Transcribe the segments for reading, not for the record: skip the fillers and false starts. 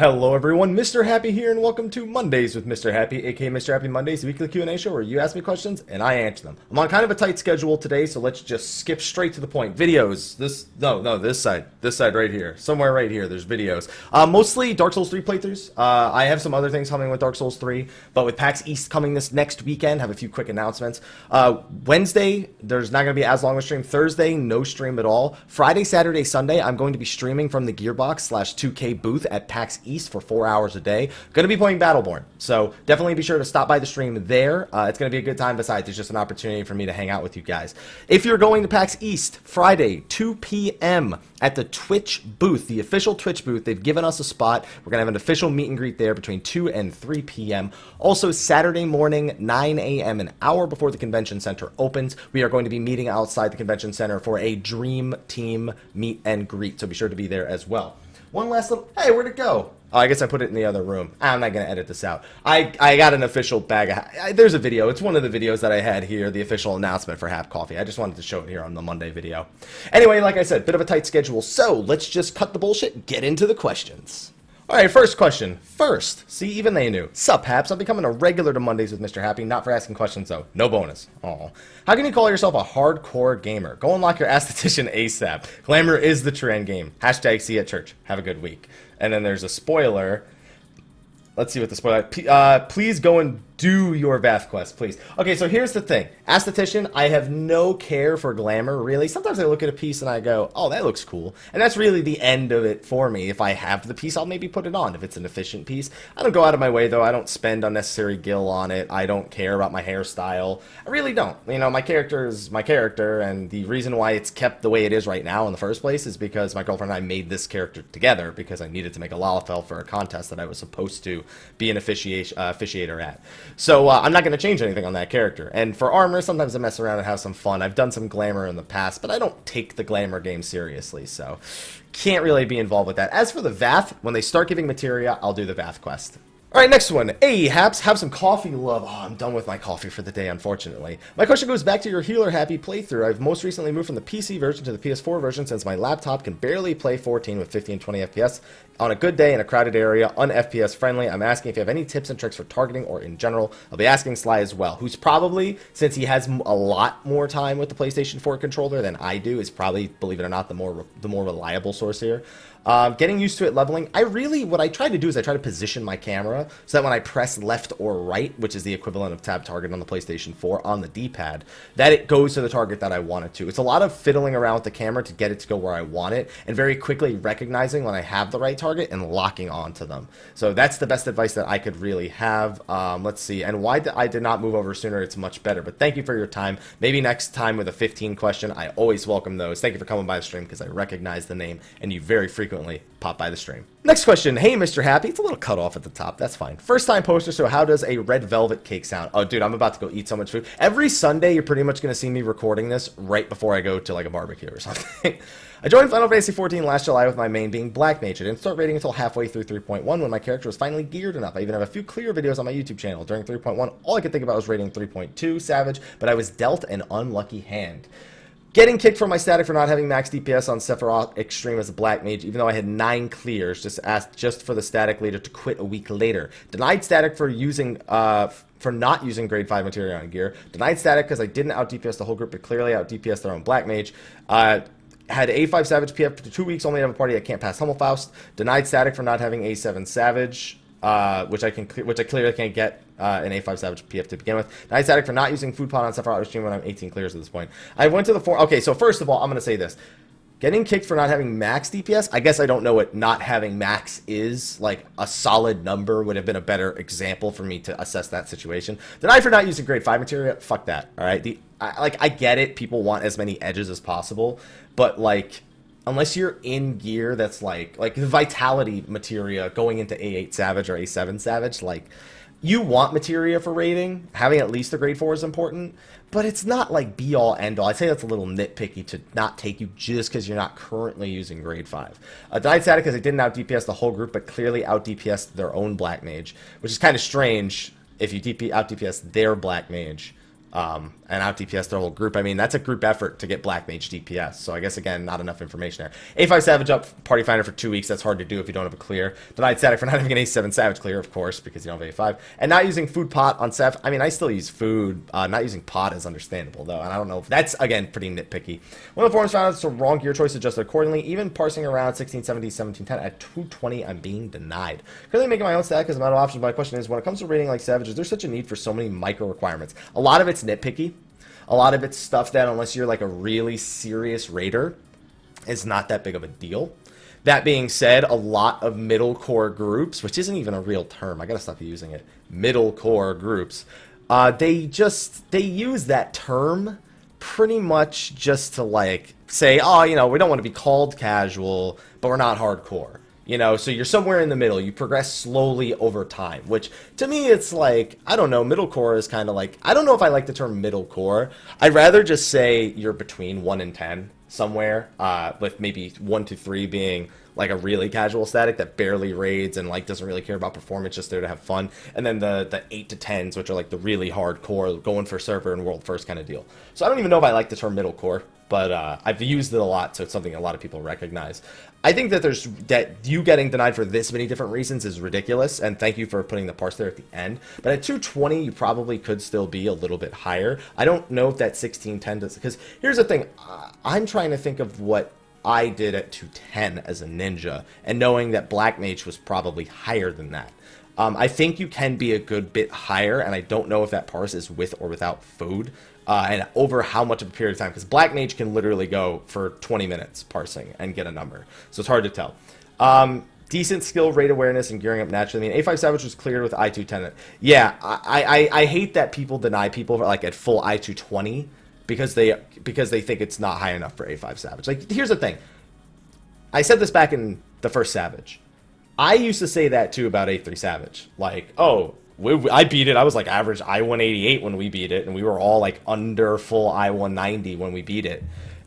Hello everyone, Mr. Happy here, and welcome to Mondays with Mr. Happy, aka Mr. Happy Mondays, the weekly Q&A show where you ask me questions and I answer them. I'm on kind of a tight schedule today, so let's just skip straight to the point. Videos. This side right here. Somewhere right here, there's videos. Mostly Dark Souls 3 playthroughs. I have some other things coming with Dark Souls 3, but with PAX East coming this next weekend, have a few quick announcements. Wednesday, there's not going to be as long a stream. Thursday, no stream at all. Friday, Saturday, Sunday, I'm going to be streaming from the Gearbox/2K booth at PAX East for 4 hours a day. Going to be playing Battleborn, so definitely be sure to stop by the stream there. It's going to be a good time. Besides, it's just an opportunity for me to hang out with you guys. If you're going to PAX East, Friday, 2 p.m. at the Twitch booth, the official Twitch booth, they've given us a spot. We're going to have an official meet and greet there between 2 and 3 p.m. Also, Saturday morning, 9 a.m., an hour before the convention center opens, we are going to be meeting outside the convention center for a Dream Team meet and greet, so be sure to be there as well. One last little... Hey, where'd it go? Oh, I guess I put it in the other room. I'm not going to edit this out. I got an official bag of... There's a video. It's one of the videos that I had here, the official announcement for Hap Coffee. I just wanted to show it here on the Monday video. Anyway, like I said, bit of a tight schedule, so let's just cut the bullshit and get into the questions. Alright, first question. See, even they knew. Sup, Haps? I'm becoming a regular to Mondays with Mr. Happy, not for asking questions, though. No bonus. Aw. How can you call yourself a hardcore gamer? Go unlock your aesthetician ASAP. Glamour is the trend game. Hashtag see you at church. Have a good week. And then there's a spoiler. Let's see what the spoiler... please go and do your Bath quest, please. Okay, so here's the thing. Aesthetician, I have no care for Glamour, really. Sometimes I look at a piece and I go, oh, that looks cool. And that's really the end of it for me. If I have the piece, I'll maybe put it on if it's an efficient piece. I don't go out of my way, though. I don't spend unnecessary gil on it. I don't care about my hairstyle. I really don't. You know, my character is my character, and the reason why it's kept the way it is right now in the first place is because my girlfriend and I made this character together because I needed to make a Lalafell for a contest that I was supposed to be an officiator at. So I'm not going to change anything on that character. And for armor, sometimes I mess around and have some fun. I've done some Glamour in the past, but I don't take the Glamour game seriously, so can't really be involved with that. As for the Vath, when they start giving materia, I'll do the Vath quest. Alright, next one. Hey, Haps, have some coffee, love. Oh, I'm done with my coffee for the day, unfortunately. My question goes back to your Healer Happy playthrough. I've most recently moved from the PC version to the PS4 version since my laptop can barely play 14 with 50 and 20 FPS. On a good day in a crowded area, un-FPS friendly, I'm asking if you have any tips and tricks for targeting or in general. I'll be asking Sly as well, who's probably, since he has a lot more time with the PlayStation 4 controller than I do, is probably, believe it or not, the more reliable source here. Getting used to it leveling. What I try to do is I try to position my camera so that when I press left or right, which is the equivalent of tab target on the PlayStation 4 on the D-pad, that it goes to the target that I want it to. It's a lot of fiddling around with the camera to get it to go where I want it, and very quickly recognizing when I have the right target and locking onto them. So that's the best advice that I could really have. Let's see. And why I did not move over sooner, it's much better. But thank you for your time. Maybe next time with a 15 question. I always welcome those. Thank you for coming by the stream because I recognize the name and you very frequently pop by the stream. Next question. Hey, Mr. Happy. It's a little cut off at the top. That's fine. First time poster, so how does a red velvet cake sound? Oh, dude, I'm about to go eat so much food. Every Sunday, you're pretty much going to see me recording this right before I go to like a barbecue or something. I joined Final Fantasy XIV last July with my main being Black Mage. I didn't start raiding until halfway through 3.1 when my character was finally geared enough. I even have a few clear videos on my YouTube channel. During 3.1, all I could think about was raiding 3.2 Savage, but I was dealt an unlucky hand. Getting kicked from my static for not having max DPS on Sephiroth Extreme as a Black Mage, even though I had 9 clears, just asked just for the static leader to quit a week later. Denied static for not using grade 5 materia on gear. Denied static because I didn't out DPS the whole group, but clearly out DPS their own Black Mage. Had A5 Savage PF for 2 weeks, only have a party that can't pass Hummelfaust. Denied static for not having A7 Savage, which I clearly can't get an A5 Savage PF to begin with. Denied static for not using Food Pod on Sephiroth Extreme when I'm 18 clears at this point. I went to the 4... Okay, so first of all, I'm going to say this. Getting kicked for not having max DPS, I guess I don't know what not having max is. Like, a solid number would have been a better example for me to assess that situation. Denied for not using grade 5 materia, fuck that, alright? I get it, people want as many edges as possible, but, like, unless you're in gear that's, like the Vitality materia going into A8 Savage or A7 Savage, like, you want materia for raiding. Having at least a grade 4 is important, but it's not like be-all, end-all. I'd say that's a little nitpicky to not take you just because you're not currently using grade 5. Denied static because they didn't out-DPS the whole group, but clearly out-DPS their own Black Mage, which is kind of strange if you out-DPS their Black Mage. and out DPS their whole group. I mean, that's a group effort to get Black Mage DPS. So I guess, again, not enough information there. A5 Savage up Party Finder for 2 weeks. That's hard to do if you don't have a clear. Denied static for not having an A7 Savage clear, of course, because you don't have A5. And not using food pot on Sav. I mean, I still use food. Not using pot is understandable, though. And I don't know if that's, again, pretty nitpicky. One of the forums found out it's a wrong gear choice, adjusted accordingly. Even parsing around 1670, 1710 at 220, I'm being denied. Currently making my own stack because I'm out of options. My question is, when it comes to rating like Savage, is there such a need for so many micro requirements? A lot of it's nitpicky. A lot of it's stuff that, unless you're like a really serious raider, is not that big of a deal. That being said, a lot of middle core groups, which isn't even a real term, I gotta stop using it, middle core groups, they use that term pretty much just to like say, oh, you know, we don't want to be called casual, but we're not hardcore. You know, so you're somewhere in the middle. You progress slowly over time, which to me, it's like, I don't know, middle core is kind of like, I don't know if I like the term middle core. I'd rather just say you're between 1 and 10 somewhere, with maybe 1 to 3 being like a really casual static that barely raids and like doesn't really care about performance, just there to have fun. And then the 8 to 10s, which are like the really hardcore, going for server and world first kind of deal. So I don't even know if I like the term middle core, but I've used it a lot, so it's something a lot of people recognize. I think that you getting denied for this many different reasons is ridiculous, and thank you for putting the parse there at the end. But at 220, you probably could still be a little bit higher. I don't know if that 1610 does, because here's the thing. I'm trying to think of what I did at 210 as a ninja, and knowing that Black Mage was probably higher than that. I think you can be a good bit higher, and I don't know if that parse is with or without food. And over how much of a period of time, because Black Mage can literally go for 20 minutes parsing and get a number, so it's hard to tell. Decent skill, rate awareness, and gearing up naturally. I mean, A5 Savage was cleared with I210. Yeah, I hate that people deny people like at full I220 because they think it's not high enough for A5 Savage. Like, here's the thing. I said this back in the first Savage. I used to say that too about A3 Savage. Like, oh, I beat it. I was like average I-188 when we beat it, and we were all like under full I-190 when we beat it.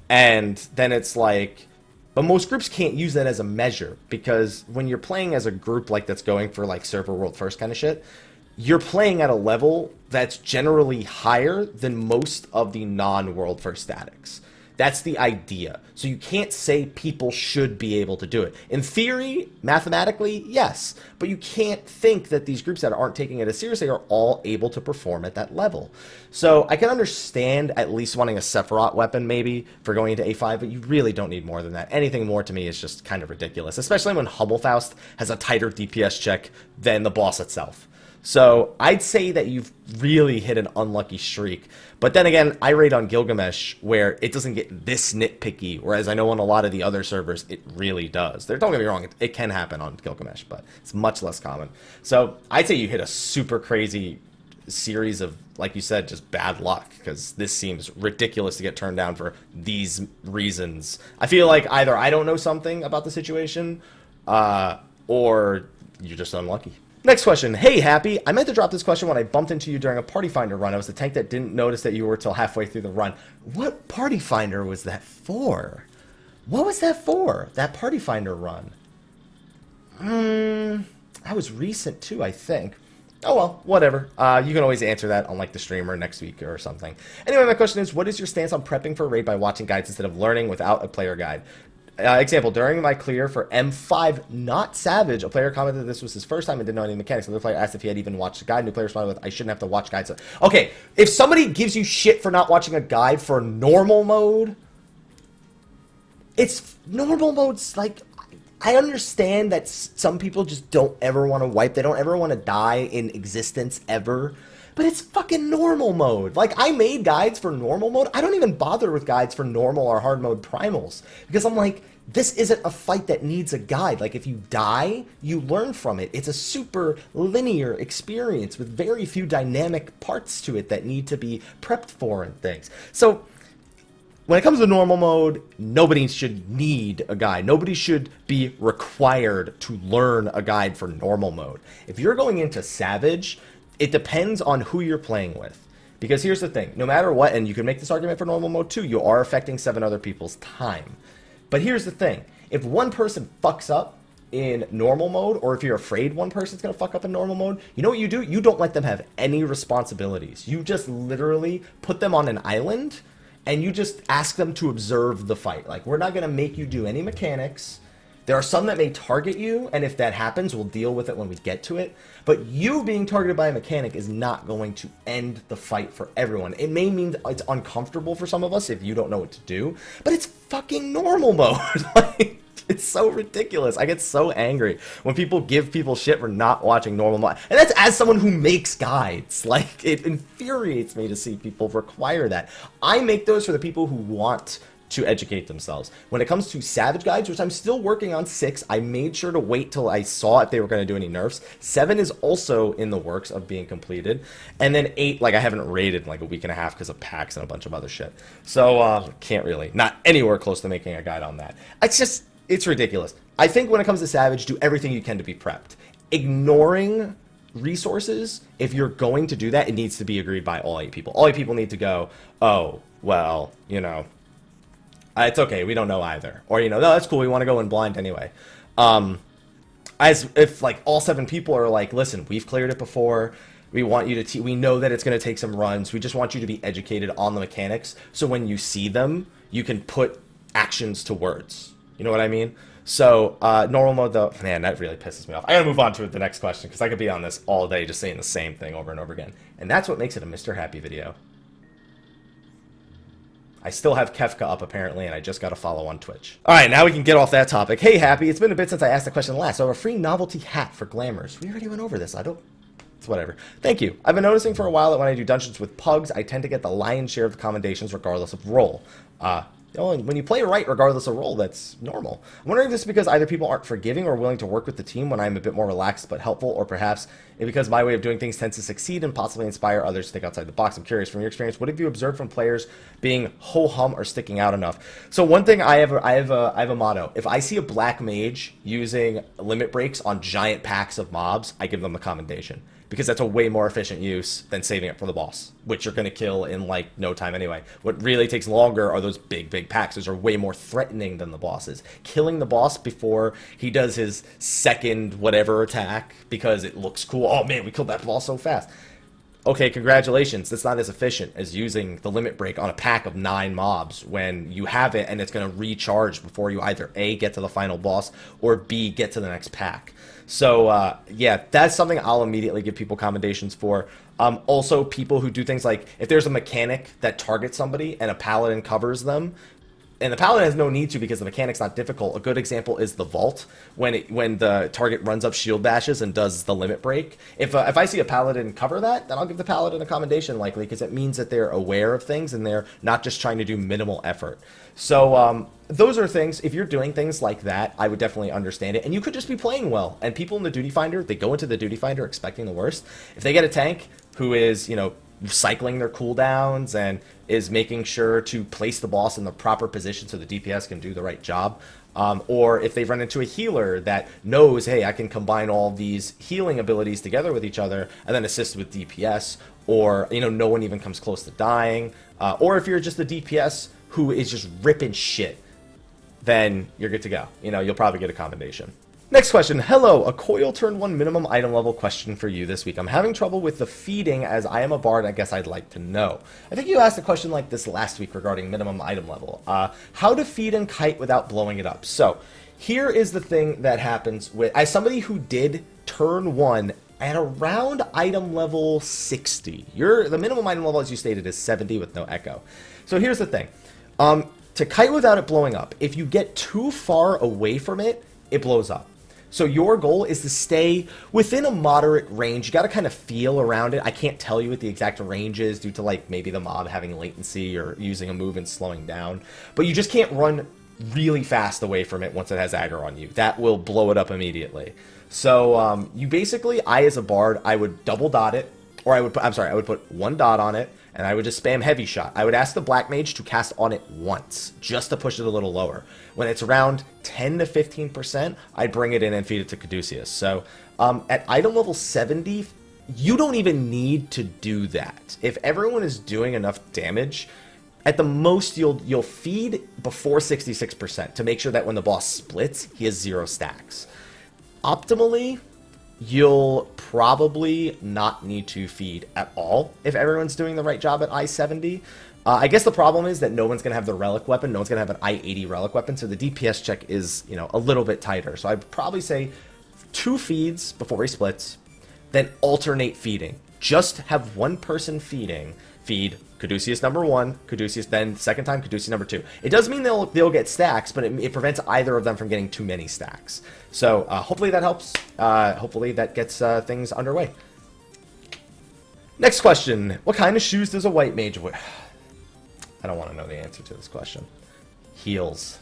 And then it's like, but most groups can't use that as a measure, because when you're playing as a group like that's going for like server world first kind of shit, you're playing at a level that's generally higher than most of the non-world first statics. That's the idea. So you can't say people should be able to do it. In theory, mathematically, yes. But you can't think that these groups that aren't taking it as seriously are all able to perform at that level. So I can understand at least wanting a Sephiroth weapon maybe for going into A5, but you really don't need more than that. Anything more to me is just kind of ridiculous, especially when Hummelfaust has a tighter DPS check than the boss itself. So I'd say that you've really hit an unlucky streak. But then again, I raid on Gilgamesh where it doesn't get this nitpicky, whereas I know on a lot of the other servers it really does. Don't get me wrong, it can happen on Gilgamesh, but it's much less common. So I'd say you hit a super crazy series of, like you said, just bad luck, because this seems ridiculous to get turned down for these reasons. I feel like either I don't know something about the situation, or you're just unlucky. Next question. Hey, Happy. I meant to drop this question when I bumped into you during a Party Finder run. I was the tank that didn't notice that you were till halfway through the run. What Party Finder was that for? What was that for? That Party Finder run? That was recent too, I think. Oh well, whatever. You can always answer that on like the streamer next week or something. Anyway, my question is, what is your stance on prepping for a raid by watching guides instead of learning without a player guide? Example, during my clear for M5 Not Savage, a player commented this was his first time and didn't know any mechanics. Another player asked if he had even watched a guide. New player responded with, I shouldn't have to watch guides. Okay, if somebody gives you shit for not watching a guide for normal mode, it's normal mode's like, I understand that some people just don't ever want to wipe. They don't ever want to die in existence ever. But it's fucking normal mode. Like, I made guides for normal mode. I don't even bother with guides for normal or hard mode primals. Because I'm like, this isn't a fight that needs a guide. Like, if you die, you learn from it. It's a super linear experience with very few dynamic parts to it that need to be prepped for and things. So, when it comes to normal mode, nobody should need a guide. Nobody should be required to learn a guide for normal mode. If you're going into Savage, it depends on who you're playing with. Because here's the thing, no matter what, and you can make this argument for normal mode too, you are affecting 7 other people's time. But here's the thing, if one person fucks up, in normal mode, or if you're afraid one person's going to fuck up in normal mode, you know what you do? You don't let them have any responsibilities. You just literally put them on an island, and you just ask them to observe the fight. Like, we're not going to make you do any mechanics. There are some that may target you, and if that happens, we'll deal with it when we get to it. But you being targeted by a mechanic is not going to end the fight for everyone. It may mean it's uncomfortable for some of us if you don't know what to do, but it's fucking normal mode. Like, it's so ridiculous. I get so angry when people give people shit for not watching normal mode. And that's as someone who makes guides. Like, it infuriates me to see people require that. I make those for the people who want to educate themselves. When it comes to Savage guides, which I'm still working on 6, I made sure to wait till I saw if they were going to do any nerfs. 7 is also in the works of being completed. And then 8, like, I haven't rated in like a week and a half because of PAX and a bunch of other shit. So, can't really. Not anywhere close to making a guide on that. It's ridiculous. I think when it comes to Savage, do everything you can to be prepped. Ignoring resources, if you're going to do that, it needs to be agreed by all 8 people. All 8 people need to go, oh, well, you know, it's okay, we don't know either. Or, you know, no, that's cool, we want to go in blind anyway. As if, like, all 7 people are like, listen, we've cleared it before, we want you to, we know that it's going to take some runs, we just want you to be educated on the mechanics, so when you see them, you can put actions to words. You know what I mean? So, normal mode, though, man, that really pisses me off. I gotta move on to the next question, because I could be on this all day just saying the same thing over and over again. And that's what makes it a Mr. Happy video. I still have Kefka up, apparently, and I just got a follow on Twitch. Alright, now we can get off that topic. Hey, Happy, it's been a bit since I asked the question last, so a free novelty hat for Glamours. We already went over this. It's whatever. Thank you. I've been noticing for a while that when I do dungeons with pugs, I tend to get the lion's share of the commendations regardless of role. You know, when you play right regardless of role, that's normal. I'm wondering if this is because either people aren't forgiving or willing to work with the team when I'm a bit more relaxed but helpful, or perhaps because my way of doing things tends to succeed and possibly inspire others to think outside the box. I'm curious, from your experience, what have you observed from players being ho-hum or sticking out enough? So one thing, I have a motto. If I see a black mage using limit breaks on giant packs of mobs, I give them a commendation. Because that's a way more efficient use than saving it for the boss, which you're going to kill in, like, no time anyway. What really takes longer are those big packs. Those are way more threatening than the bosses. Killing the boss before he does his second whatever attack because it looks cool. Oh, man, we killed that boss so fast. Okay, congratulations. That's not as efficient as using the limit break on a pack of 9 mobs when you have it and it's going to recharge before you either A, get to the final boss, or B, get to the next pack. So, yeah, that's something I'll immediately give people commendations for. Also, people who do things like, if there's a mechanic that targets somebody and a paladin covers them, and the paladin has no need to because the mechanic's not difficult. A good example is the vault, when the target runs up shield bashes and does the limit break. If I see a paladin cover that, then I'll give the paladin a commendation likely, because it means that they're aware of things and they're not just trying to do minimal effort. So those are things, if you're doing things like that, I would definitely understand it. And you could just be playing well. And people in the duty finder, they go into the duty finder expecting the worst. If they get a tank who is, you know, cycling their cooldowns and is making sure to place the boss in the proper position so the DPS can do the right job, or if they run into a healer that knows, hey, I can combine all these healing abilities together with each other and then assist with DPS, or, you know, no one even comes close to dying, or if you're just the DPS who is just ripping shit, then you're good to go. You know, you'll probably get a commendation. Next question. Hello, a coil turn 1 minimum item level question for you this week. I'm having trouble with the feeding as I am a bard. I guess I'd like to know. I think you asked a question like this last week regarding minimum item level. How to feed and kite without blowing it up. So here is the thing that happens with, as somebody who did turn 1 at around item level 60. The minimum item level, as you stated, is 70 with no echo. So here's the thing. To kite without it blowing up, if you get too far away from it, it blows up. So your goal is to stay within a moderate range. You got to kind of feel around it. I can't tell you what the exact range is due to, like, maybe the mob having latency or using a move and slowing down. But you just can't run really fast away from it once it has aggro on you. That will blow it up immediately. So you basically, I as a bard, I would double dot it, or I would put 1 dot on it, and I would just spam heavy shot. I would ask the black mage to cast on it once, just to push it a little lower. When it's around 10 to 15%, I'd bring it in and feed it to Caduceus. So at item level 70, you don't even need to do that. If everyone is doing enough damage, at the most you'll feed before 66% to make sure that when the boss splits, he has 0 stacks. Optimally, you'll probably not need to feed at all if everyone's doing the right job at I-70. I guess the problem is that no one's going to have the relic weapon. No one's going to have an I-80 relic weapon, so the DPS check is, you know, a little bit tighter. So I'd probably say 2 feeds before he splits, then alternate feeding. Just have one person feed Caduceus number 1, Caduceus, then second time Caduceus number 2. It does mean they'll get stacks, but it prevents either of them from getting too many stacks. So hopefully that helps. Hopefully that gets things underway. Next question. What kind of shoes does a white mage wear? I don't want to know the answer to this question. Heels.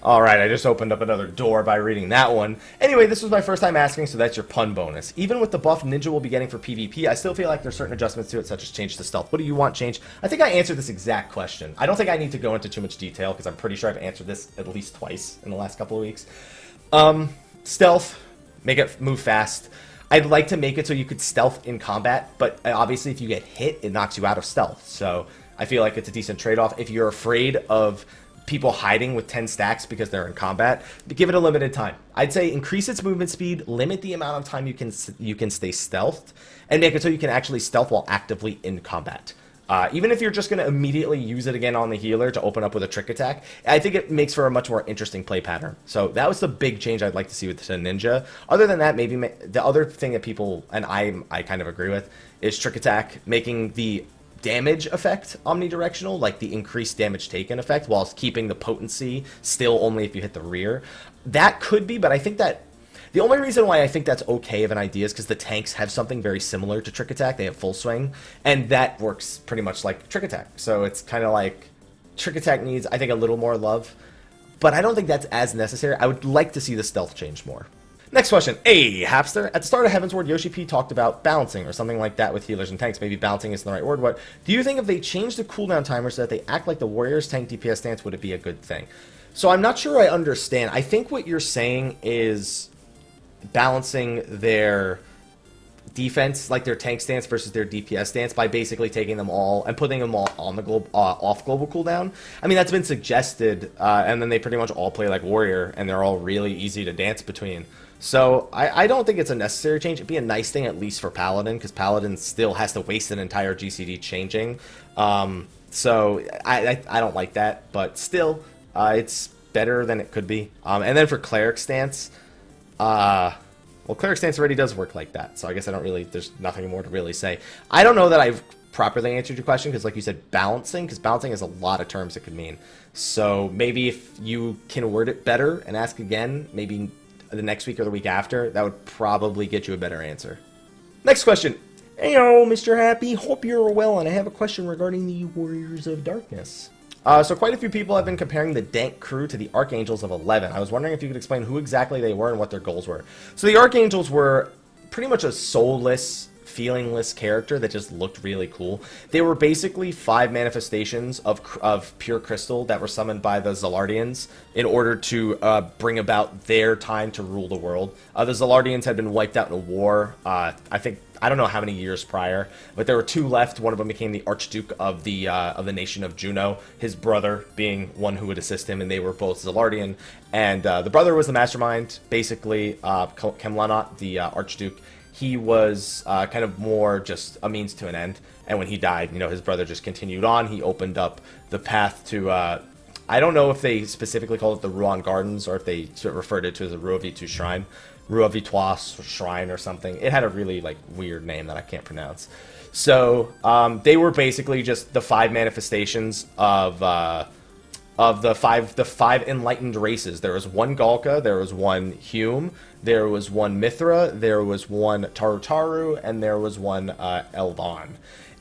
Alright, I just opened up another door by reading that one. Anyway, this was my first time asking, so that's your pun bonus. Even with the buff Ninja will be getting for PvP, I still feel like there's certain adjustments to it, such as change to stealth. What do you want changed? I think I answered this exact question. I don't think I need to go into too much detail, because I'm pretty sure I've answered this at least twice in the last couple of weeks. Stealth. Make it move fast. I'd like to make it so you could stealth in combat, but obviously if you get hit, it knocks you out of stealth. So I feel like it's a decent trade-off. If you're afraid of people hiding with 10 stacks because they're in combat, give it a limited time. I'd say increase its movement speed, limit the amount of time you can stay stealthed, and make it so you can actually stealth while actively in combat. Even if you're just going to immediately use it again on the healer to open up with a trick attack, I think it makes for a much more interesting play pattern. So that was the big change I'd like to see with the Ninja. Other than that, maybe the other thing that people, and I kind of agree with, is trick attack, making the damage effect omnidirectional, like the increased damage taken effect, whilst keeping the potency still only if you hit the rear. That could be, but I think that the only reason why I think that's okay of an idea is because the tanks have something very similar to Trick Attack. They have Full Swing, and that works pretty much like Trick Attack. So it's kind of like Trick Attack needs, I think, a little more love, but I don't think that's as necessary. I would like to see the stealth change more. Next question. Hey, Hapster. At the start of Heavensward, Yoshi P talked about balancing or something like that with healers and tanks. Maybe balancing isn't the right word. What do you think if they change the cooldown timer so that they act like the Warriors tank DPS stance, would it be a good thing? So I'm not sure I understand. I think what you're saying is balancing their defense, like their tank stance versus their DPS stance, by basically taking them all and putting them all on the off global cooldown. I mean, that's been suggested, and then they pretty much all play like Warrior, and they're all really easy to dance between. So I don't think it's a necessary change. It'd be a nice thing at least for Paladin, because Paladin still has to waste an entire GCD changing. So I don't like that, but still, it's better than it could be. And then for Cleric stance, well, Cleric stance already does work like that, so I guess there's nothing more to really say. I don't know that I've properly answered your question, because like you said, balancing, because balancing has a lot of terms it could mean. So maybe if you can word it better and ask again, maybe the next week or the week after, that would probably get you a better answer. Next question. Heyo, Mr. Happy. Hope you're well, and I have a question regarding the Warriors of Darkness. So quite a few people have been comparing the Dank crew to the Archangels of 11. I was wondering if you could explain who exactly they were and what their goals were. So the Archangels were pretty much a soulless, feelingless character that just looked really cool. They were basically 5 manifestations of pure crystal that were summoned by the Zillardians in order to bring about their time to rule the world. The Zillardians had been wiped out in a war, I don't know how many years prior, but there were 2 left. One of them became the Archduke of the nation of Juno, his brother being one who would assist him, and they were both Zillardian. And the brother was the mastermind, basically. Kemlanot, the Archduke, he was kind of more just a means to an end. And when he died, you know, his brother just continued on. He opened up the path to, I don't know if they specifically called it the Ruan Gardens or if they referred to it as a Rua Vitu Shrine. Rua Vitois Shrine or something. It had a really like weird name that I can't pronounce. So they were basically just the 5 manifestations of the five enlightened races. There was one Galka, there was one Hume, there was one Mithra, there was one Tarutaru, and there was one Elvan.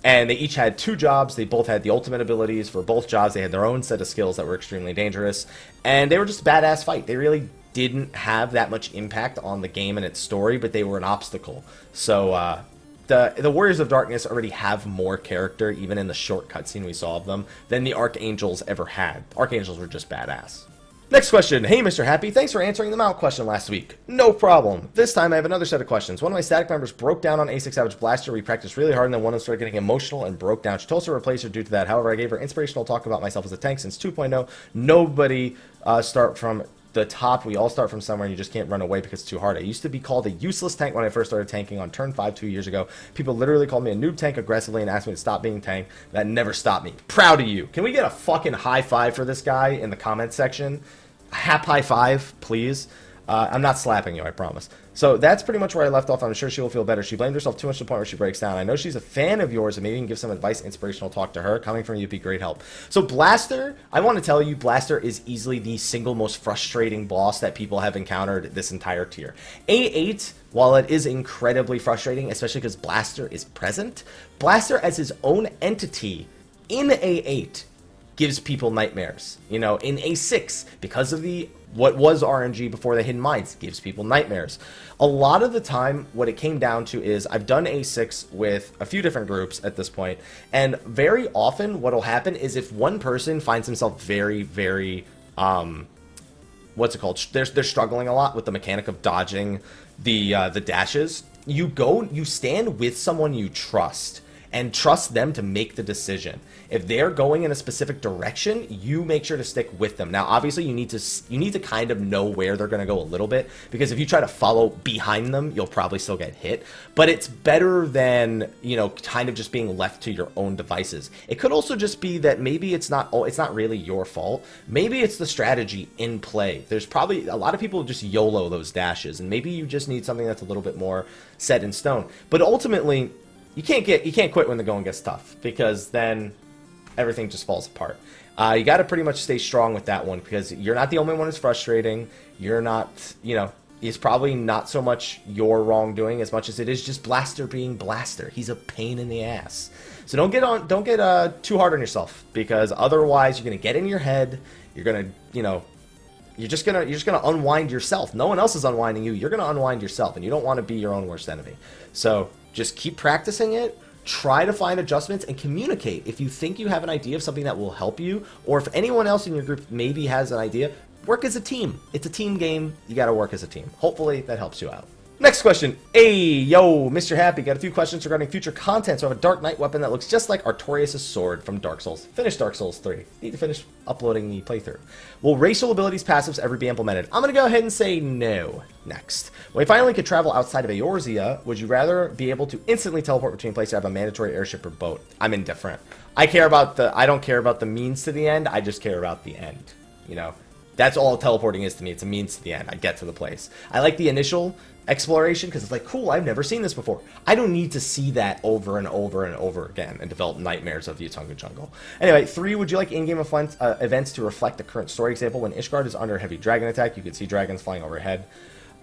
And they each had 2 jobs. They both had the ultimate abilities for both jobs. They had their own set of skills that were extremely dangerous, and they were just a badass fight. They really didn't have that much impact on the game and its story, but they were an obstacle. So the Warriors of Darkness already have more character, even in the short cutscene we saw of them, than the Archangels ever had. Archangels were just badass. Next question. Hey, Mr. Happy, thanks for answering the mount question last week. No problem. This time I have another set of questions. One of my static members broke down on A6 Savage Blaster. We practiced really hard, and then one of them started getting emotional and broke down. She told us to replace her due to that. However, I gave her inspirational talk about myself as a tank since 2.0. Nobody start from the top. We all start from somewhere, and you just can't run away because it's too hard. I used to be called a useless tank when I first started tanking on turn 5 2 years ago. People literally called me a noob tank aggressively and asked me to stop being tank. That never stopped me. Proud of you. Can we get a fucking high five for this guy in the comment section? Hap high five, please. I'm not slapping you, I promise. So that's pretty much where I left off. I'm sure she will feel better. She blamed herself too much to the point where she breaks down. I know she's a fan of yours, and maybe you can give some advice, inspirational talk to her. Coming from you would be great help. So Blaster, I want to tell you, Blaster is easily the single most frustrating boss that people have encountered this entire tier. A8, while it is incredibly frustrating, especially because Blaster is present, Blaster as his own entity in A8 gives people nightmares. You know, in A6, because of the what was RNG before the Hidden Mines, gives people nightmares. A lot of the time, what it came down to is I've done A6 with a few different groups at this point, and very often what will happen is if one person finds himself very, very, what's it called? They're struggling a lot with the mechanic of dodging the dashes. You stand with someone you trust and trust them to make the decision. If they're going in a specific direction, you make sure to stick with them. Now, obviously, you need to kind of know where they're going to go a little bit, because if you try to follow behind them, you'll probably still get hit. But it's better than, you know, kind of just being left to your own devices. It could also just be that maybe it's not really your fault. Maybe it's the strategy in play. There's probably a lot of people just YOLO those dashes, and maybe you just need something that's a little bit more set in stone. But ultimately, you can't quit when the going gets tough, because then everything just falls apart. You got to pretty much stay strong with that one, because you're not the only one who's frustrating. You're not, you know, it's probably not so much your wrongdoing as much as it is just Blaster being Blaster. He's a pain in the ass. So don't get too hard on yourself, because otherwise you're gonna get in your head. You're gonna, you know, you're just gonna unwind yourself. No one else is unwinding you. You're gonna unwind yourself, and you don't want to be your own worst enemy. So just keep practicing it. Try to find adjustments and communicate. If you think you have an idea of something that will help you, or if anyone else in your group maybe has an idea, work as a team. It's a team game. You got to work as a team. Hopefully that helps you out. Next question. Hey, yo, Mr. Happy. Got a few questions regarding future content. So I have a Dark Knight weapon that looks just like Artorias' sword from Dark Souls. Finish Dark Souls 3. Need to finish uploading the playthrough. Will racial abilities passives ever be implemented? I'm going to go ahead and say no. Next. When we finally could travel outside of Eorzea, would you rather be able to instantly teleport between places or have a mandatory airship or boat? I'm indifferent. I don't care about the means to the end. I just care about the end. You know, that's all teleporting is to me. It's a means to the end. I get to the place. I like the initial exploration because it's like, cool, I've never seen this before. I don't need to see that over and over and over again and develop nightmares of the Utunga jungle. Anyway, 3, would you like in-game events to reflect the current story? Example, when Ishgard is under heavy dragon attack, you could see dragons flying overhead.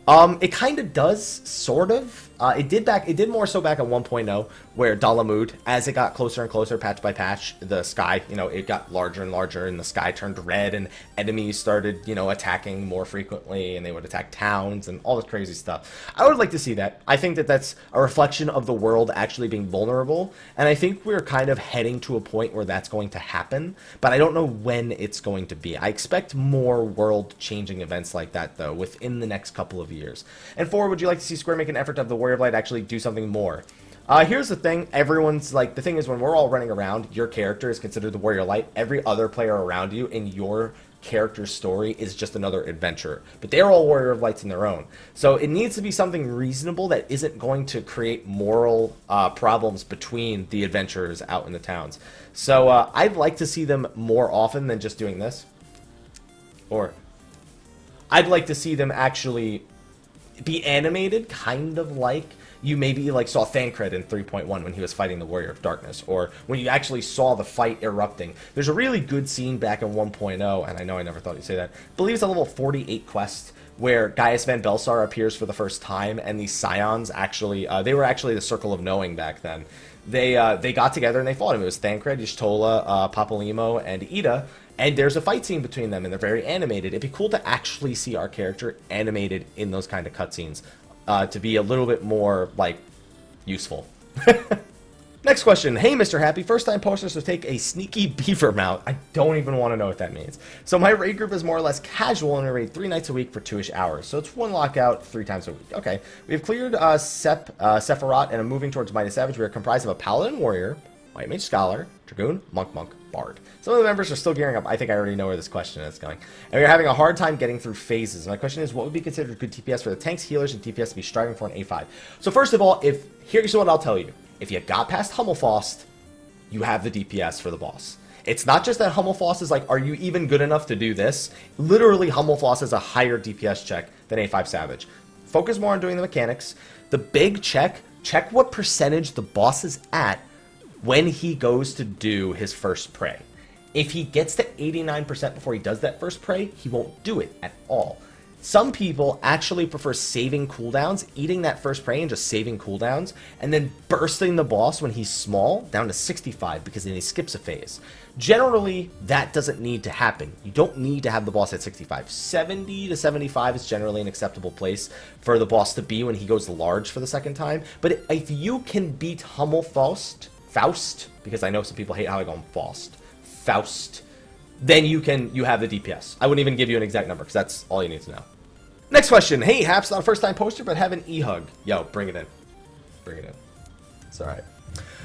It kind of does, sort of. It did more so back at 1.0, where Dalamud, as it got closer and closer, patch by patch, the sky, you know, it got larger and larger, and the sky turned red, and enemies started, you know, attacking more frequently, and they would attack towns, and all this crazy stuff. I would like to see that. I think that that's a reflection of the world actually being vulnerable, and I think we're kind of heading to a point where that's going to happen, but I don't know when it's going to be. I expect more world-changing events like that, though, within the next couple of years. And 4, would you like to see Square make an effort to have the Warrior of Light actually do something more? Here's the thing. Everyone's like, the thing is, when we're all running around, your character is considered the Warrior of Light. Every other player around you in your character's story is just another adventurer. But they're all Warrior of Lights in their own. So it needs to be something reasonable that isn't going to create moral problems between the adventurers out in the towns. So I'd like to see them more often than just doing this. Or I'd like to see them actually be animated, kind of like you maybe like saw Thancred in 3.1 when he was fighting the Warrior of Darkness, or when you actually saw the fight erupting. There's a really good scene back in 1.0, and I know I never thought you'd say that. I believe it's a level 48 quest where Gaius Van Belsar appears for the first time, and these Scions actually, they were actually the Circle of Knowing back then. They got together and they fought him. It was Thancred, Y'shtola, Papalymo, and Ida. And there's a fight scene between them, and they're very animated. It'd be cool to actually see our character animated in those kind of cutscenes, to be a little bit more, like, useful. Next question. Hey, Mr. Happy. First time posters to take a sneaky beaver mount. I don't even want to know what that means. So my raid group is more or less casual and we raid 3 nights a week for 2-ish hours. So it's 1 lockout 3 times a week. Okay. We have cleared Sephiroth and are moving towards Mighty Savage. We are comprised of a Paladin Warrior, White Mage Scholar, Dragoon, Monk, Bard. Some of the members are still gearing up. I think I already know where this question is going. And we are having a hard time getting through phases. My question is, what would be considered good TPS for the tanks, healers, and DPS to be striving for an A5? So first of all, here's what I'll tell you. If you got past Hummelfaust, you have the DPS for the boss. It's not just that Hummelfaust is like, are you even good enough to do this? Literally, Hummelfaust is a higher DPS check than A5 Savage. Focus more on doing the mechanics. The big check what percentage the boss is at when he goes to do his first prey. If he gets to 89% before he does that first prey, he won't do it at all. Some people actually prefer saving cooldowns, eating that first prey and just saving cooldowns, and then bursting the boss when he's small down to 65 because then he skips a phase. Generally, that doesn't need to happen. You don't need to have the boss at 65. 70 to 75 is generally an acceptable place for the boss to be when he goes large for the second time. But if you can beat Faust, because I know some people hate how I go Faust, then you have the DPS. I wouldn't even give you an exact number because that's all you need to know. Next question. Hey, Haps, not a first time poster, but have an e-hug. Yo, bring it in. Bring it in. It's alright.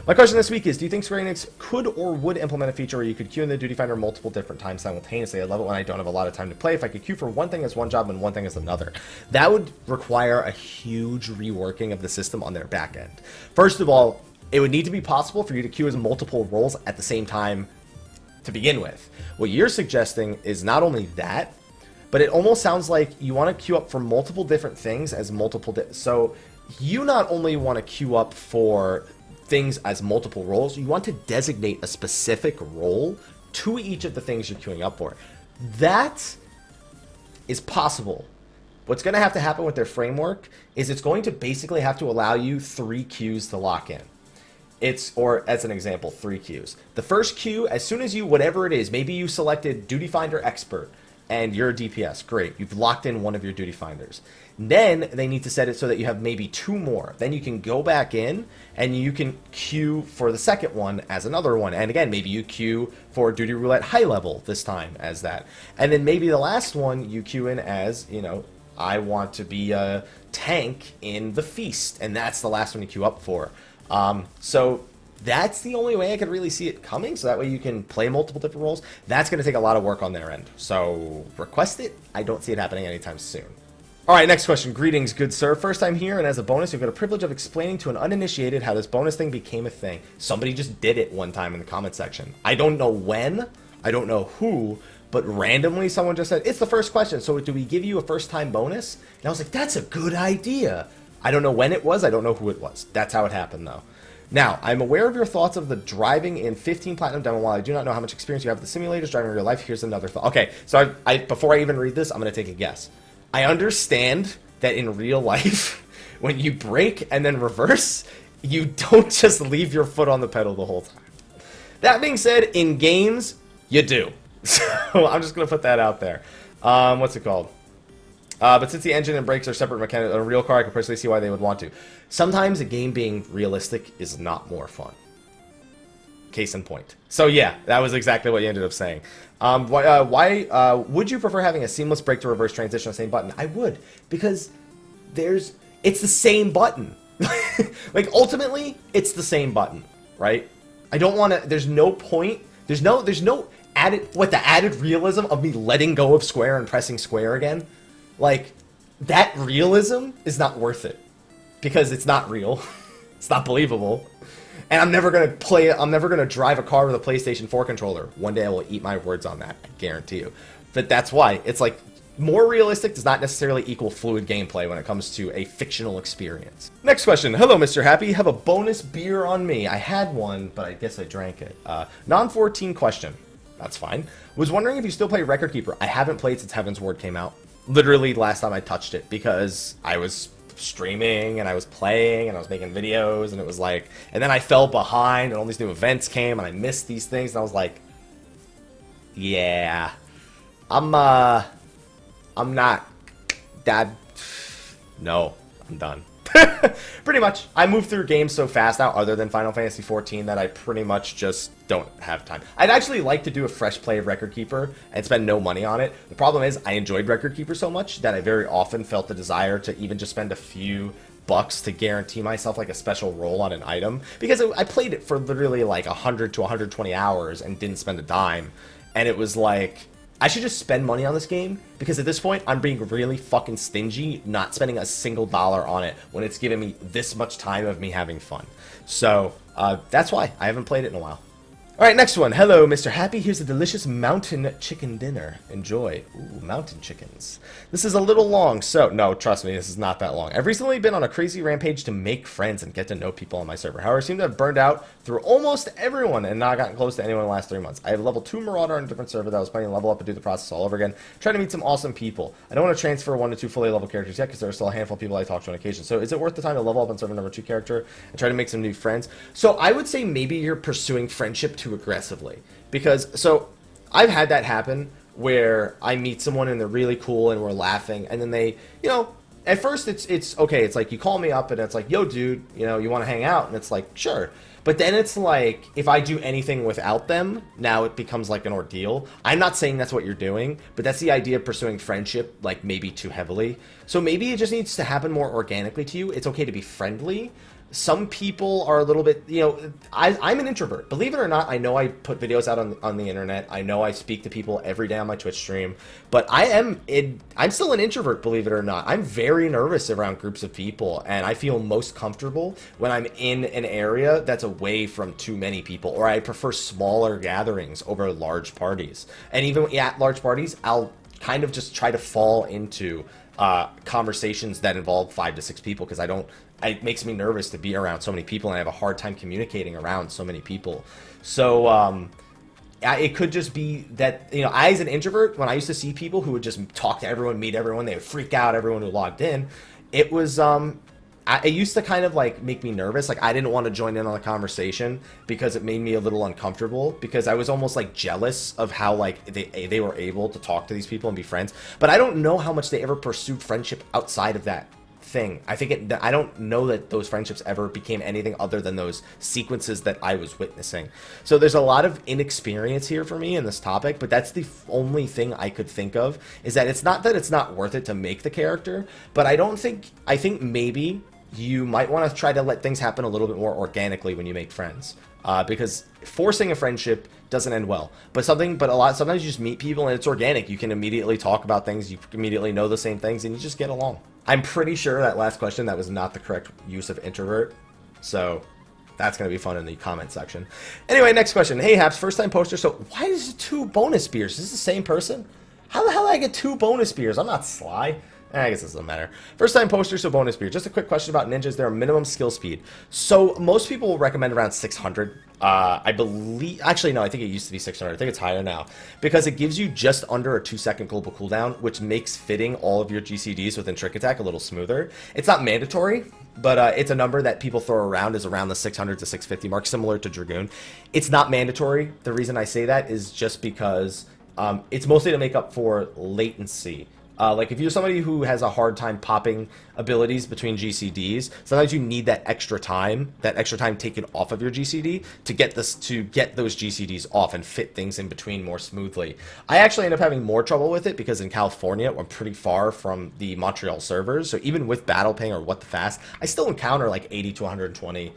My question this week is, do you think Square Enix could or would implement a feature where you could queue in the Duty Finder multiple different times simultaneously? I love it when I don't have a lot of time to play. If I could queue for one thing as one job and one thing as another. That would require a huge reworking of the system on their back end. First of all, it would need to be possible for you to queue as multiple roles at the same time to begin with. What you're suggesting is not only that, but it almost sounds like you want to queue up for multiple different things as so you not only want to queue up for things as multiple roles, you want to designate a specific role to each of the things you're queuing up for. That is possible. What's going to have to happen with their framework is it's going to basically have to allow you 3 queues to lock in. Or as an example, 3 queues. The first queue, as soon as whatever it is, maybe you selected Duty Finder Expert and you're a DPS. Great. You've locked in one of your Duty Finders. Then they need to set it so that you have maybe 2 more. Then you can go back in and you can queue for the second one as another one. And again, maybe you queue for Duty Roulette High Level this time as that. And then maybe the last one you queue in as, I want to be a tank in the Feast. And that's the last one you queue up for. So that's the only way I could really see it coming, so that way you can play multiple different roles. That's going to take a lot of work on their end, so request it. I don't see it happening anytime soon. Alright, next question. Greetings, good sir. First time here, and as a bonus, you've got a privilege of explaining to an uninitiated how this bonus thing became a thing. Somebody just did it one time in the comment section. I don't know when, I don't know who, but randomly someone just said, it's the first question, so do we give you a first time bonus? And I was like, that's a good idea. I don't know when it was. I don't know who it was. That's how it happened, though. Now, I'm aware of your thoughts of the driving in 15 Platinum demo. While I do not know how much experience you have with the simulators driving in real life, here's another thought. Okay, so before I even read this, I'm going to take a guess. I understand that in real life, when you brake and then reverse, you don't just leave your foot on the pedal the whole time. That being said, in games, you do. So I'm just going to put that out there. What's it called? But since the engine and brakes are separate mechanics, a real car, I can personally see why they would want to. Sometimes a game being realistic is not more fun. Case in point. So yeah, that was exactly what you ended up saying. Why would you prefer having a seamless brake to reverse transition on the same button? I would, because it's the same button. Like, ultimately, it's the same button, right? I don't want to, there's no point, there's no added, the added realism of me letting go of square and pressing square again? Like, that realism is not worth it. Because it's not real. It's not believable. And I'm never going to drive a car with a PlayStation 4 controller. One day I will eat my words on that, I guarantee you. But that's why. It's like, more realistic does not necessarily equal fluid gameplay when it comes to a fictional experience. Next question. Hello, Mr. Happy. Have a bonus beer on me. I had one, but I guess I drank it. Non-14 question. That's fine. Was wondering if you still play Record Keeper. I haven't played since Heaven's Ward came out. Literally last time I touched it because I was streaming and I was playing and I was making videos and it was like, and then I fell behind and all these new events came and I missed these things and I was like, yeah, I'm not that, no, I'm done. Pretty much. I move through games so fast now, other than Final Fantasy XIV, that I pretty much just don't have time. I'd actually like to do a fresh play of Record Keeper and spend no money on it. The problem is I enjoyed Record Keeper so much that I very often felt the desire to even just spend a few bucks to guarantee myself like a special roll on an item, because I played it for literally like 100 to 120 hours and didn't spend a dime, and it was like, I should just spend money on this game, because at this point I'm being really fucking stingy not spending a single dollar on it when it's giving me this much time of me having fun. So that's why I haven't played it in a while. Alright, next one. Hello, Mr. Happy. Here's a delicious mountain chicken dinner. Enjoy. Ooh, mountain chickens. This is a little long, so... No, trust me, this is not that long. I've recently been on a crazy rampage to make friends and get to know people on my server. However, I seem to have burned out through almost everyone and not gotten close to anyone in the last 3 months. I have level 2 Marauder on a different server that I was planning to level up and do the process all over again. Trying to meet some awesome people. I don't want to transfer 1 to 2 fully level characters yet because there are still a handful of people I talk to on occasion. So is it worth the time to level up on server number 2 character and try to make some new friends? So I would say maybe you're pursuing friendship too aggressively. Because, so, I've had that happen where I meet someone and they're really cool and we're laughing, and then they, you know, at first it's okay, it's like you call me up and it's like, yo dude, you know, you want to hang out? And it's like, sure. But then it's like, if I do anything without them, now it becomes like an ordeal. I'm not saying that's what you're doing, but that's the idea of pursuing friendship, like maybe too heavily. So maybe it just needs to happen more organically to you. It's okay to be friendly. Some people are a little bit, you know, I'm an introvert. Believe it or not, I know I put videos out on the internet. I know I speak to people every day on my Twitch stream. But I'm still an introvert, believe it or not. I'm very nervous around groups of people. And I feel most comfortable when I'm in an area that's away from too many people. Or I prefer smaller gatherings over large parties. And even at large parties, I'll kind of just try to fall into conversations that involve 5 to 6 people, because it makes me nervous to be around so many people, and I have a hard time communicating around so many people. So it could just be that, you know, I, as an introvert, when I used to see people who would just talk to everyone, meet everyone, they would freak out everyone who logged in, it was it used to kind of like make me nervous. Like I didn't want to join in on the conversation because it made me a little uncomfortable, because I was almost like jealous of how like they were able to talk to these people and be friends. But I don't know how much they ever pursued friendship outside of that thing. I don't know that those friendships ever became anything other than those sequences that I was witnessing. So there's a lot of inexperience here for me in this topic, but that's the only thing I could think of, is that it's not worth it to make the character, but I think maybe you might want to try to let things happen a little bit more organically when you make friends, because forcing a friendship doesn't end well. Sometimes you just meet people and it's organic. You can immediately talk about things. You immediately know the same things, and you just get along. I'm pretty sure that last question, that was not the correct use of introvert. So that's going to be fun in the comment section. Anyway, next question. Hey, Haps, first time poster. So why is it 2 bonus beers? Is this the same person? How the hell did I get 2 bonus beers? I'm not sly. I guess it doesn't matter. First time poster, so bonus beer. Just a quick question about ninjas. Their minimum skill speed. So most people will recommend around 600. I believe, actually no, I think it used to be 600. I think it's higher now, because it gives you just under a 2-second global cooldown, which makes fitting all of your GCDs within Trick Attack a little smoother. It's not mandatory, but it's a number that people throw around, is around the 600 to 650 mark, similar to Dragoon. It's not mandatory. The reason I say that is just because it's mostly to make up for latency. Like if you're somebody who has a hard time popping abilities between GCDs, sometimes you need that extra time taken off of your GCD to get those GCDs off and fit things in between more smoothly. I actually end up having more trouble with it because in California, I'm pretty far from the Montreal servers, so even with battle ping or what the fast, I still encounter like 80 to 120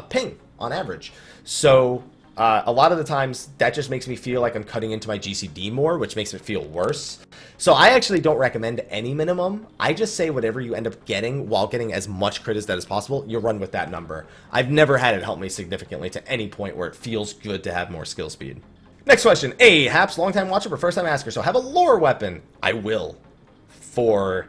ping on average. So a lot of the times that just makes me feel like I'm cutting into my GCD more, which makes it feel worse. So I actually don't recommend any minimum. I just say whatever you end up getting while getting as much crit as that as possible, you run with that number. I've never had it help me significantly to any point where it feels good to have more skill speed. Next question. Hey, Haps, long time watcher, but first time asker. So have a lore weapon. I will. For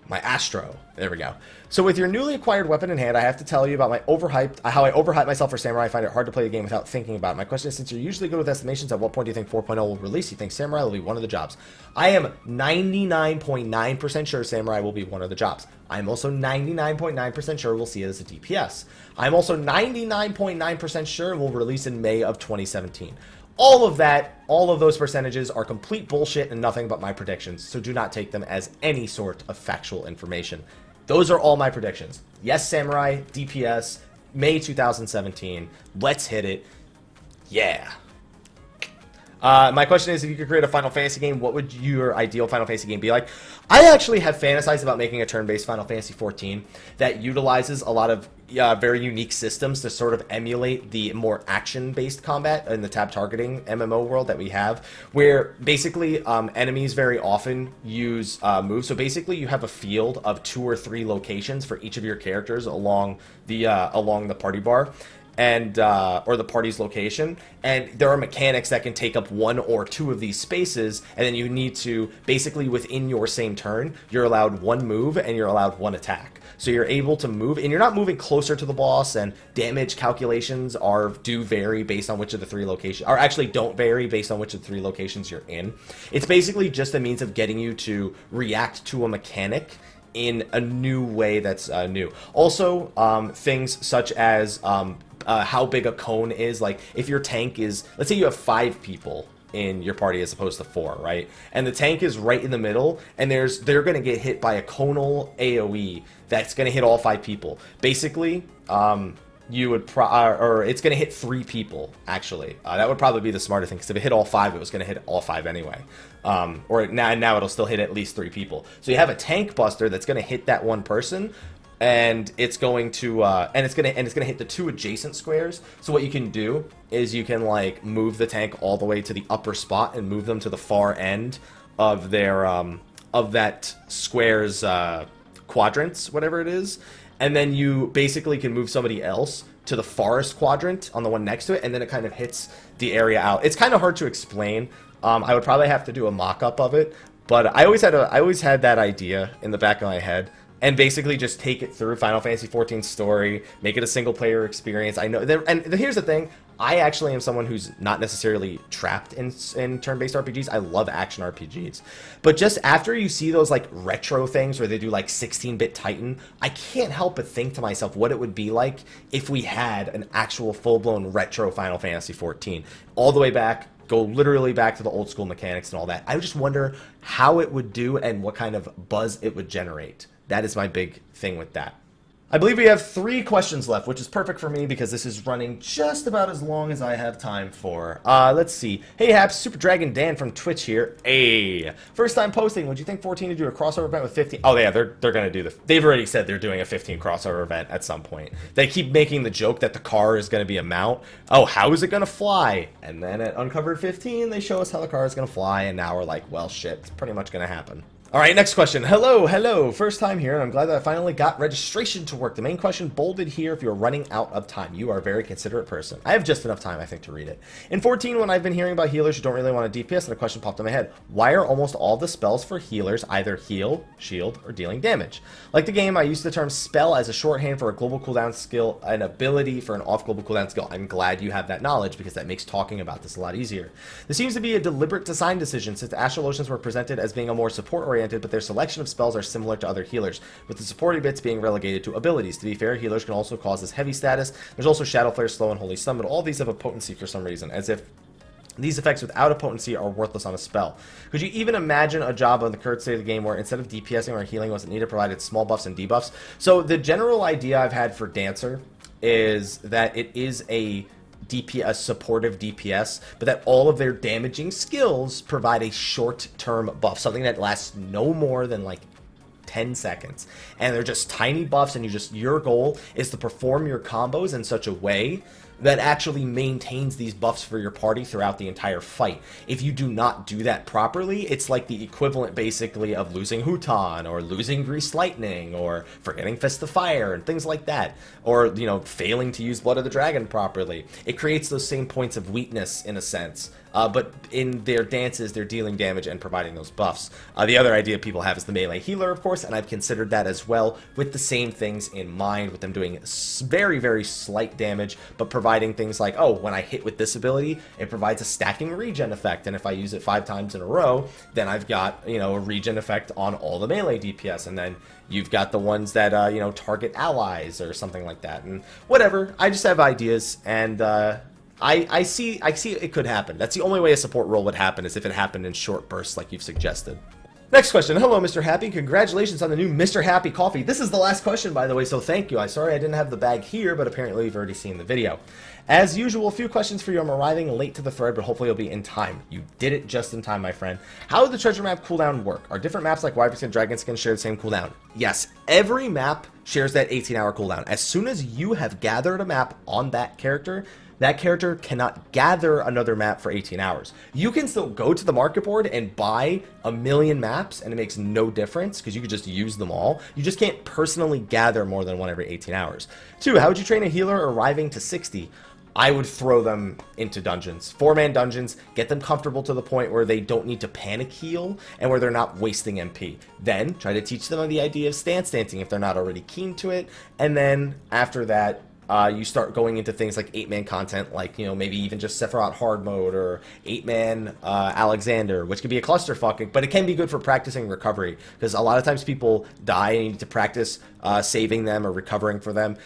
my Astro. There we go. So with your newly acquired weapon in hand, I have to tell you about how I overhyped myself for Samurai. I find it hard to play the game without thinking about it. My question is, since you're usually good with estimations, at what point do you think 4.0 will release? You think Samurai will be one of the jobs? I am 99.9% sure Samurai will be one of the jobs. I'm also 99.9% sure we'll see it as a DPS. I'm also 99.9% sure we'll release in May of 2017. All of those percentages are complete bullshit and nothing but my predictions, so do not take them as any sort of factual information. Those are all my predictions. Yes, Samurai, DPS, May 2017. Let's hit it. Yeah. My question is, if you could create a Final Fantasy game, what would your ideal Final Fantasy game be like? I actually have fantasized about making a turn-based Final Fantasy XIV that utilizes a lot of very unique systems to sort of emulate the more action-based combat in the tab targeting MMO world that we have, where basically enemies very often use moves. So basically you have a field of 2 or 3 locations for each of your characters along the party bar, and or the party's location, and there are mechanics that can take up 1 or 2 of these spaces, and then you need to basically within your same turn you're allowed 1 move and you're allowed 1 attack. So you're able to move, and you're not moving closer to the boss, and damage calculations do vary based on which of the 3 locations, or actually don't vary based on which of the 3 locations you're in. It's basically just a means of getting you to react to a mechanic in a new way that's new. Also, things such as how big a cone is. Like, if your tank is, let's say you have 5 people in your party as opposed to 4, right? And the tank is right in the middle, and they're going to get hit by a conal AoE that's going to hit all 5 people. Basically, you would or it's going to hit 3 people, actually. That would probably be the smarter thing, because if it hit all 5, it was going to hit all 5 anyway. Or now it'll still hit at least 3 people. So you have a tank buster that's going to hit that 1 person, and it's going to it's going to hit the 2 adjacent squares. So what you can do is you can like move the tank all the way to the upper spot and move them to the far end of their of that square's quadrants, whatever it is, and then you basically can move somebody else to the farthest quadrant on the one next to it, and then it kind of hits the area out. It's kind of hard to explain. I would probably have to do a mock-up of it, but I always had that idea in the back of my head, and basically just take it through Final Fantasy XIV's story, make it a single-player experience. I know, and here's the thing: I actually am someone who's not necessarily trapped in turn-based RPGs. I love action RPGs, but just after you see those like retro things where they do like 16-bit Titan, I can't help but think to myself what it would be like if we had an actual full-blown retro Final Fantasy XIV, all the way back. Go literally back to the old school mechanics and all that. I just wonder how it would do and what kind of buzz it would generate. That is my big thing with that. I believe we have 3 questions left, which is perfect for me because this is running just about as long as I have time for. Let's see. Hey Haps, Super Dragon Dan from Twitch here. Hey, first time posting. Would you think 14 to do a crossover event with 15? Oh yeah, they're gonna do they've already said they're doing a 15 crossover event at some point. They keep making the joke that the car is gonna be a mount. Oh, how is it gonna fly? And then at Uncovered 15, they show us how the car is gonna fly, and now we're like, well, shit, it's pretty much gonna happen. All right, next question. Hello. First time here, and I'm glad that I finally got registration to work. The main question bolded here: if you're running out of time. You are a very considerate person. I have just enough time, I think, to read it. In 14, when I've been hearing about healers who don't really want a DPS, and a question popped in my head: why are almost all the spells for healers either heal, shield, or dealing damage? Like the game, I use the term spell as a shorthand for a global cooldown skill, an ability for an off-global cooldown skill. I'm glad you have that knowledge, because that makes talking about this a lot easier. This seems to be a deliberate design decision, since the Astrologians were presented as being a more support-oriented, but their selection of spells are similar to other healers, with the supporting bits being relegated to abilities. To be fair, healers can also cause this heavy status. There's also Shadow Flare, Slow, and Holy Stun, but all these have a potency for some reason, as if these effects without a potency are worthless on a spell. Could you even imagine a job on the current state of the game where instead of DPSing or healing wasn't needed, provided small buffs and debuffs? So the general idea I've had for Dancer is that it is a supportive DPS, but that all of their damaging skills provide a short-term buff, something that lasts no more than like 10 seconds. And they're just tiny buffs, and your goal is to perform your combos in such a way that actually maintains these buffs for your party throughout the entire fight. If you do not do that properly, it's like the equivalent basically of losing Huton, or losing Greased Lightning, or forgetting Fist of Fire, and things like that. Or, you know, failing to use Blood of the Dragon properly. It creates those same points of weakness in a sense. But in their dances, they're dealing damage and providing those buffs. The other idea people have is the melee healer, of course, and I've considered that as well, with the same things in mind, with them doing very, very slight damage, but providing things like, oh, when I hit with this ability, it provides a stacking regen effect, and if I use it 5 times in a row, then I've got, you know, a regen effect on all the melee DPS, and then you've got the ones that, you know, target allies or something like that, and whatever. I just have ideas, and I see it could happen. That's the only way a support role would happen, is if it happened in short bursts like you've suggested. Next question. Hello, Mr. Happy. Congratulations on the new Mr. Happy coffee. This is the last question, by the way, so thank you. I'm sorry I didn't have the bag here, but apparently you've already seen the video. As usual, a few questions for you. I'm arriving late to the thread, but hopefully you'll be in time. You did it just in time, my friend. How does the treasure map cooldown work? Are different maps like Wyvern and Dragon Skin share the same cooldown? Yes, every map shares that 18-hour cooldown. As soon as you have gathered a map on that character cannot gather another map for 18 hours. You can still go to the market board and buy a million maps, and it makes no difference because you could just use them all. You just can't personally gather more than one every 18 hours. 2, how would you train a healer arriving to 60? I would throw them into dungeons. 4-man dungeons, get them comfortable to the point where they don't need to panic heal and where they're not wasting MP. Then try to teach them the idea of stance dancing if they're not already keen to it. And then after that, you start going into things like 8-man content, like, you know, maybe even just Sephiroth hard mode or 8-man Alexander, which can be a clusterfuck, but it can be good for practicing recovery, because a lot of times people die and you need to practice saving them or recovering for them,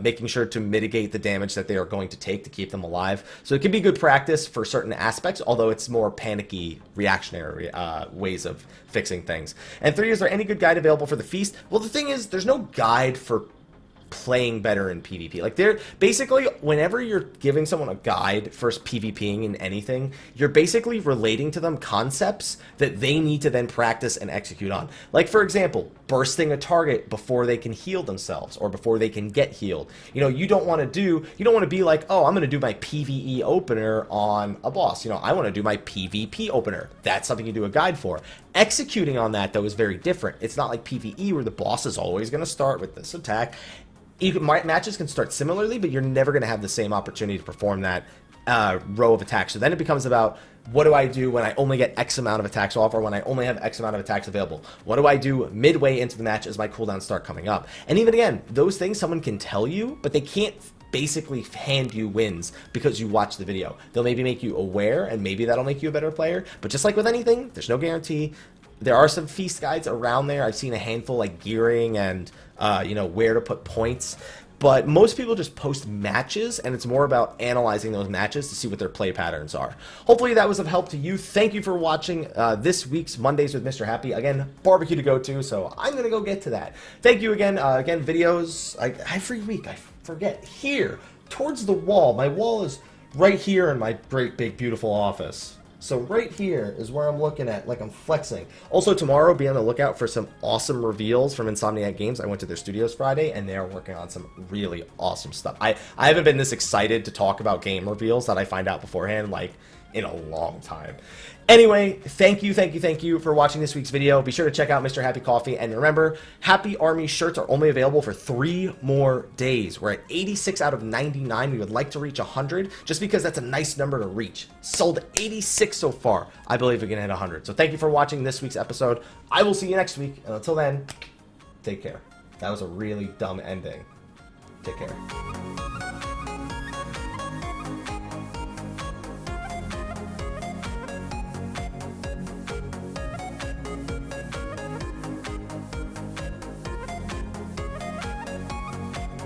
making sure to mitigate the damage that they are going to take to keep them alive. So it can be good practice for certain aspects, although it's more panicky, reactionary ways of fixing things. And 3, is there any good guide available for the feast? Well, the thing is, there's no guide for playing better in PvP. Like, they're basically, whenever you're giving someone a guide for PvPing in anything, you're basically relating to them concepts that they need to then practice and execute on. Like, for example, bursting a target before they can heal themselves or before they can get healed. You know, you don't want to be like, oh, I'm going to do my PvE opener on a boss. You know, I want to do my PvP opener. That's something you do a guide for. Executing on that, though, is very different. It's not like PvE where the boss is always going to start with this attack. Matches can start similarly, but you're never going to have the same opportunity to perform that row of attacks. So then it becomes about, what do I do when I only get X amount of attacks off, or when I only have X amount of attacks available? What do I do midway into the match as my cooldowns start coming up? And even again, those things someone can tell you, but they can't basically hand you wins because you watch the video. They'll maybe make you aware, and maybe that'll make you a better player. But just like with anything, there's no guarantee. There are some feast guides around there. I've seen a handful, like gearing and you know, where to put points. But most people just post matches, and it's more about analyzing those matches to see what their play patterns are. Hopefully that was of help to you. Thank you for watching this week's Mondays with Mr. Happy. Again, barbecue to go to, so I'm going to go get to that. Thank you again. Again, videos, every week, I forget, here, towards the wall. My wall is right here in my great, big, beautiful office. So right here is where I'm looking at, like I'm flexing. Also tomorrow, be on the lookout for some awesome reveals from Insomniac Games. I went to their studios Friday, and they're working on some really awesome stuff. I haven't been this excited to talk about game reveals that I find out beforehand, like, in a long time. Anyway, thank you for watching this week's video. Be sure to check out Mr. Happy Coffee, and remember, Happy Army shirts are only available for 3 more days. We're at 86 out of 99. We would like to reach 100, just because that's a nice number to reach. Sold 86 so far. I believe we can hit 100. So thank you for watching this week's episode. I will see you next week, and until then, take care. That was a really dumb ending. Take care.